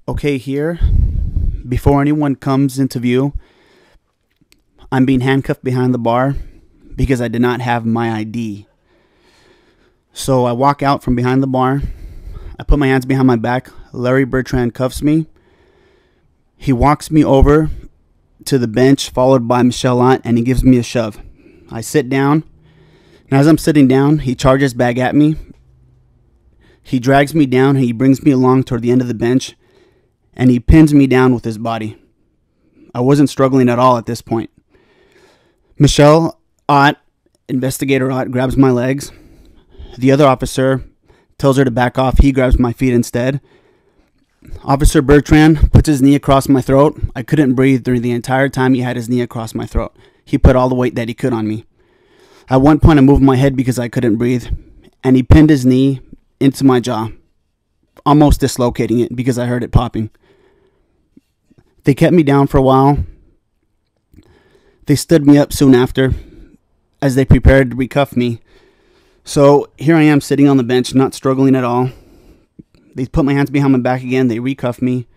Okay, here, before anyone comes into view, I'm being handcuffed behind the bar because I did not have my ID. So I walk out from behind the bar. I put my hands behind my back. Bertrand cuffs me. He walks me over to the bench, followed by Michelle, and he gives me a shove. I sit down, and as I'm sitting down, he charges back at me. He drags me down, and he brings me along toward the end of the bench, and he pins me down with his body. I wasn't struggling at all at this point. Michelle Ott, Investigator Ott, grabs my legs. The other officer tells her to back off. He grabs my feet instead. Officer Bertrand puts his knee across my throat. I couldn't breathe during the entire time he had his knee across my throat. He put all the weight that he could on me. At one point, I moved my head because I couldn't breathe, and he pinned his knee into my jaw, almost dislocating it because I heard it popping. They kept me down for a while. They stood me up soon after as they prepared to recuff me. So here I am sitting on the bench, not struggling at all. They put my hands behind my back again. They recuff me.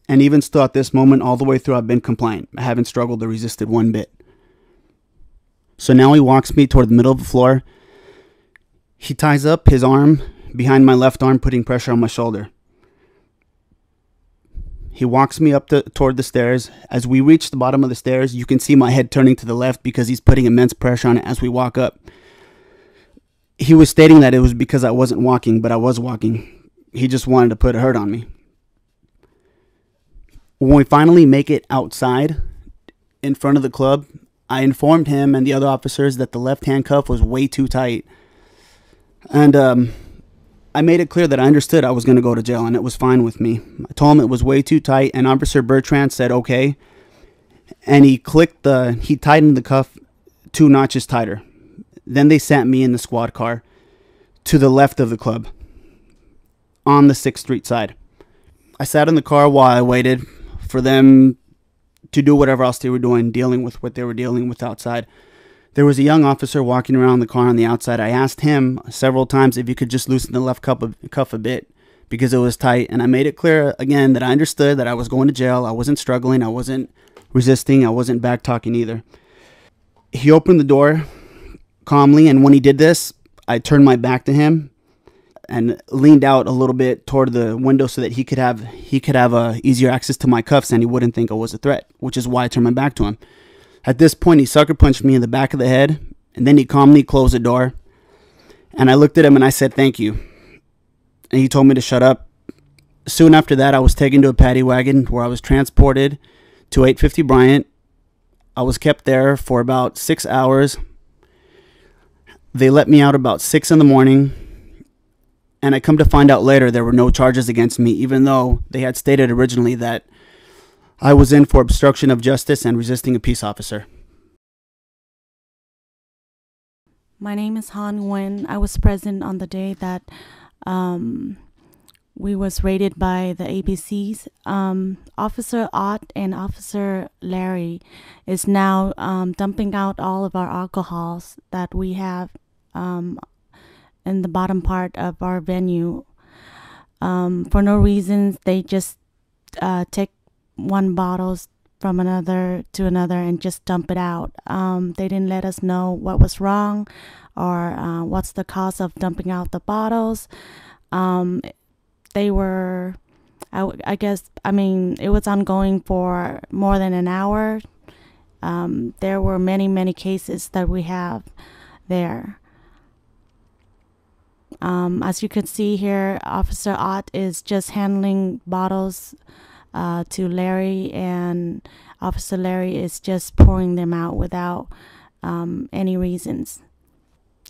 And even still at this moment, all the way through, I've been compliant. I haven't struggled or resisted one bit. So now he walks me toward the middle of the floor. He ties up his arm behind my left arm, putting pressure on my shoulder. He walks me up toward the stairs. As we reach the bottom of the stairs, you can see my head turning to the left because he's putting immense pressure on it as we walk up. He was stating that it was because I wasn't walking, but I was walking. He just wanted to put a hurt on me. When we finally make it outside in front of the club, I informed him and the other officers that the left handcuff was way too tight. And I made it clear that I understood I was going to go to jail, and it was fine with me. I told him it was way too tight, and Officer Bertrand said okay. And he tightened the cuff 2 notches tighter. Then they sent me in the squad car to the left of the club on the 6th Street side. I sat in the car while I waited for them to do whatever else they were doing, dealing with what they were dealing with outside. There was a young officer walking around the car on the outside. I asked him several times if he could just loosen the left cuff a bit because it was tight. And I made it clear again that I understood that I was going to jail. I wasn't struggling. I wasn't resisting. I wasn't back talking either. He opened the door calmly, and when he did this, I turned my back to him and leaned out a little bit toward the window so that he could have easier access to my cuffs and he wouldn't think I was a threat, which is why I turned my back to him. At this point, he sucker punched me in the back of the head, and then he calmly closed the door. And I looked at him and I said, "Thank you." And he told me to shut up. Soon after that, I was taken to a paddy wagon where I was transported to 850 Bryant. I was kept there for about 6 hours. They let me out about 6 in the morning. And I come to find out later there were no charges against me, even though they had stated originally that I was in for obstruction of justice and resisting a peace officer. My name is Han Nguyen. I was present on the day that we was raided by the ABCs. Officer Ott and Officer Larry is now dumping out all of our alcohols that we have in the bottom part of our venue. For no reasons, they just take one bottles from another to another and just dump it out. They didn't let us know what was wrong or what's the cause of dumping out the bottles. They were, I guess, I mean, it was ongoing for more than an hour. There were many cases that we have there. As you can see here, Officer Ott is just handling bottles to Larry, and Officer Larry is just pouring them out without any reasons.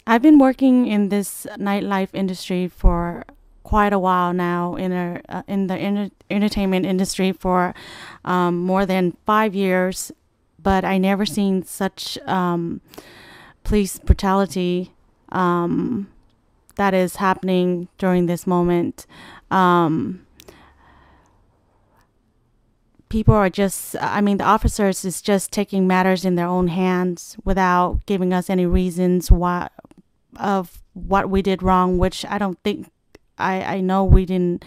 I've been working in this nightlife industry for quite a while now, in the entertainment industry for more than 5 years, but I never seen such police brutality that is happening during this moment. people are just, I mean, the officers is just taking matters in their own hands without giving us any reasons why of what we did wrong, which I don't think, I know we didn't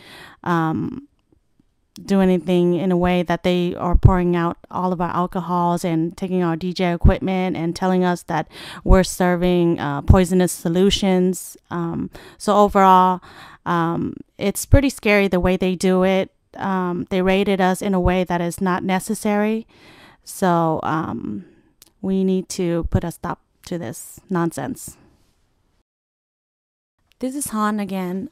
do anything in a way that they are pouring out all of our alcohols and taking our DJ equipment and telling us that we're serving poisonous solutions. So overall, it's pretty scary the way they do it. They rated us in a way that is not necessary. So we need to put a stop to this nonsense. This is Han again.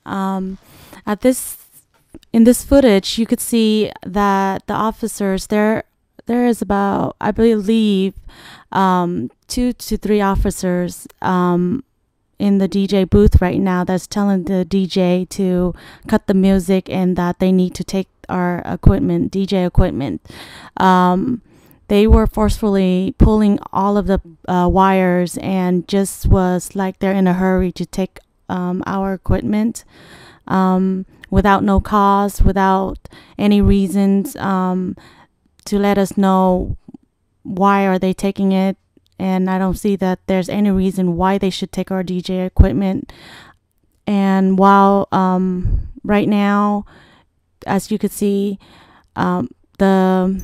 In this footage, you could see that the officers, there is about, I believe, 2 to 3 officers in the DJ booth right now that's telling the DJ to cut the music and that they need to take our equipment, DJ equipment. They were forcefully pulling all of the wires and just was like they're in a hurry to take our equipment. Without no cause, without any reasons to let us know why are they taking it. And I don't see that there's any reason why they should take our DJ equipment. And while right now, as you could see, the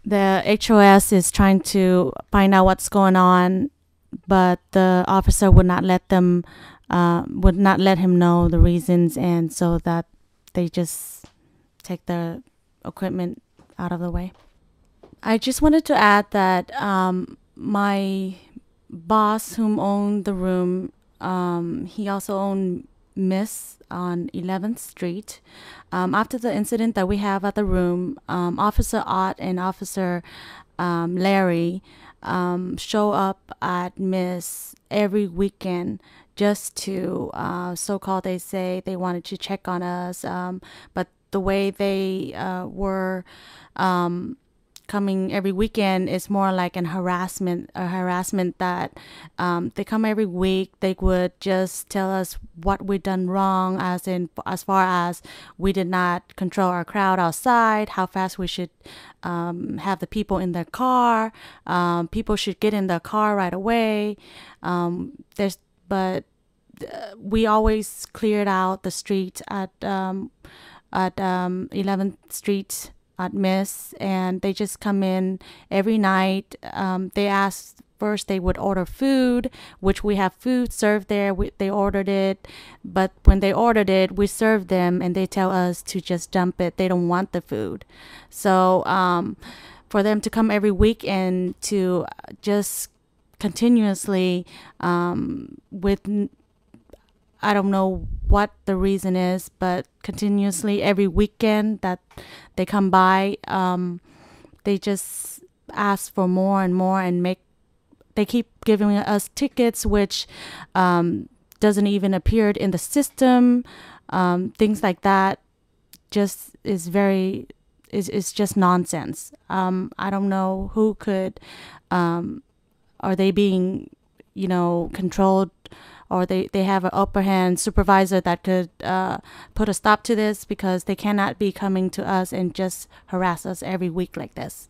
HOS is trying to find out what's going on, but the officer would not let them would not let him know the reasons, and so that they just take the equipment out of the way. I just wanted to add that my boss, whom owned the room, he also owned Miss on 11th Street. After the incident that we have at the room, Officer Ott and Officer Larry show up at Miss every weekend just to so-called, they say they wanted to check on us, but the way they were coming every weekend is more like a harassment that they come every week. They would just tell us what we've done wrong, as far as we did not control our crowd outside, how fast we should have the people in their car, people should get in their car right away. But we always cleared out the street at 11th Street at Miss, and they just come in every night. They asked first, they would order food, which we have food served there. They ordered it, but when they ordered it, we served them, and they tell us to just dump it. They don't want the food. So for them to come every week and to just continuously with, I don't know what the reason is, but continuously every weekend that they come by, they just ask for more and more, and they keep giving us tickets, which doesn't even appear in the system. Things like that just is just nonsense. I don't know who could, are they being, controlled, or they have an upper hand supervisor that could put a stop to this, because they cannot be coming to us and just harass us every week like this.